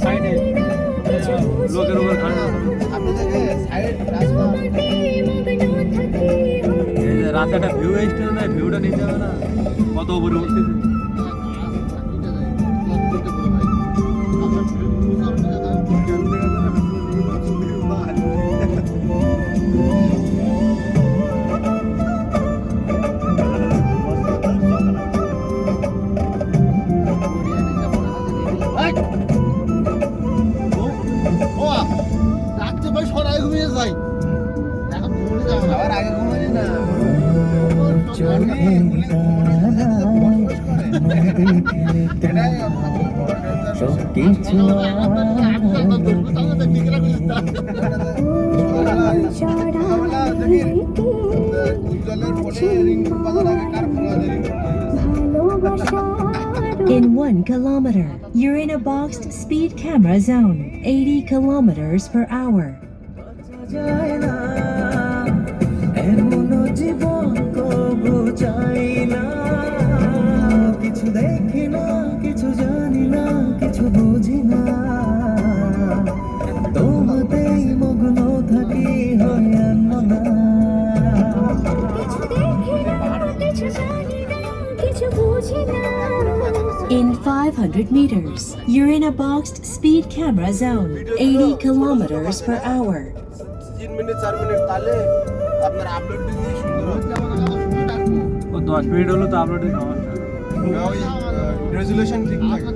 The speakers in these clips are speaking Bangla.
সাইডে লোকের উপর খাড়া আপনি দেখে সাইড রাস্তা এই যে রাতে একটা ভিউ এসছে না, ভিউটা নিতে হবে না, কত উপরে উঠতেছে। রাত্রে ভাই সরাই ঘুমিয়ে যাই এখন ঘুমিয়ে যাবো আবার আগে ঘুমাই না In 1 kilometer, you're in a boxed speed camera zone, 80 kilometers per hour. In 500 meters, you're in a boxed speed camera zone, 80 kilometers per hour. 3 minute 4 minute তাহলে আপনার আপলোড দিলে সুন্দর হবে। ও 10 মিনিট হলো তো আপলোডের সমস্যা। ওই রেজুলেশন ঠিক থাকে।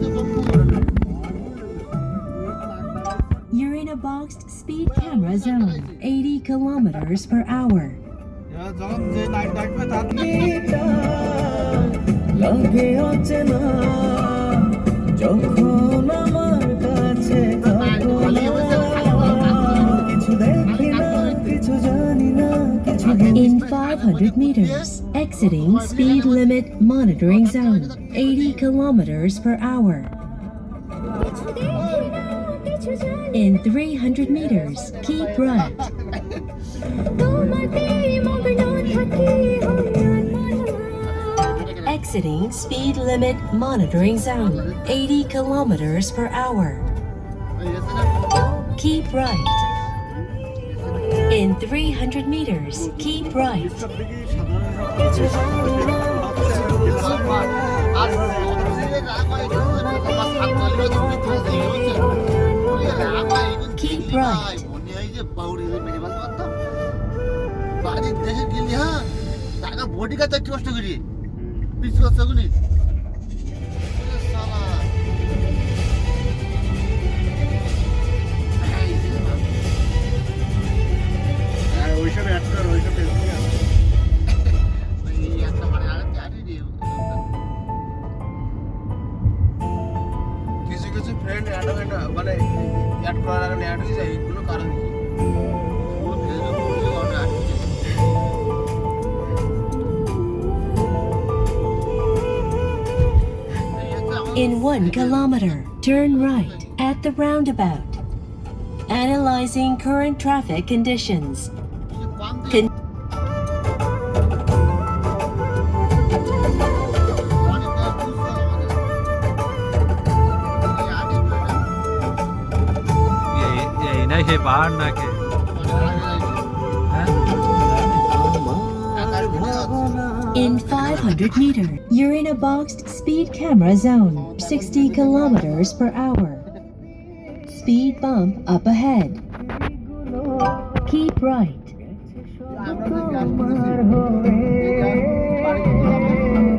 You're in a boxed speed camera zone, 80 kilometers per hour. যখন যে লাইট ডাকবে তার লাগে অচেনা যখন আমার কাছে কিছু দেখি না কিছু জানি না কিছু In 500 meters, exiting speed limit monitoring zone, 80 kilometers per hour. In 300 meters, keep right. Exiting speed limit monitoring zone, 80 kilometers per hour. Keep right. In 300 meters, keep right. Keep right. বাড়ির দেশে গেলি হ্যাঁ টাকা বডি কাটা কি কষ্ট করি পিছু কষ্ট করি ওইসব অ্যাড কর ওইসব কিছু কিছু ফ্রেন্ড অ্যাড হয় না মানে অ্যাড করার আগে অ্যাড হয়ে যায় এগুলো কারণ কি In 1 kilometer, turn right at the roundabout. Analyzing current traffic conditions. ये नहीं है बाहर ना के In 500 meters, you're in a boxed speed camera zone, 60 kilometers per hour. Speed bump up ahead. Keep right.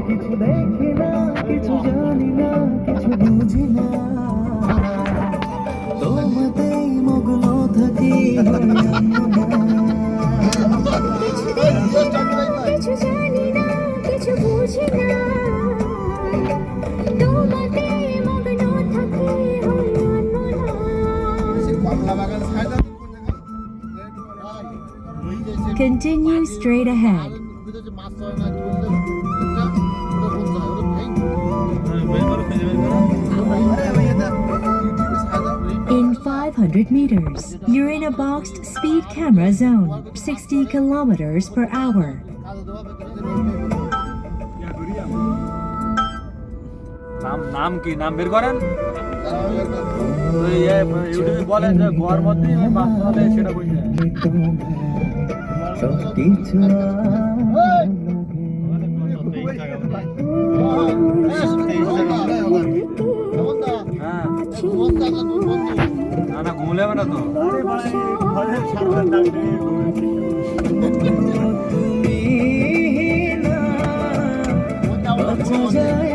কিছু দেখি না কিছু জানি না কিছু বুঝি না তোমাতেই মগ্ন থাকি কিছু জানি না কিছু বুঝি না তোমাতেই মগ্ন থাকি Continue straight ahead. In 500 meters, you're in a boxed speed camera zone, 60 kilometers per hour. নাম কি নাম বের করেন ওই ইউটিউবে বলে যে গোয়ার মধ্যে মাছ ধরলে সেটা বুঝে যায়। কিছু হ্যাঁ না না ঘুমলে হবে না তো। তুমি না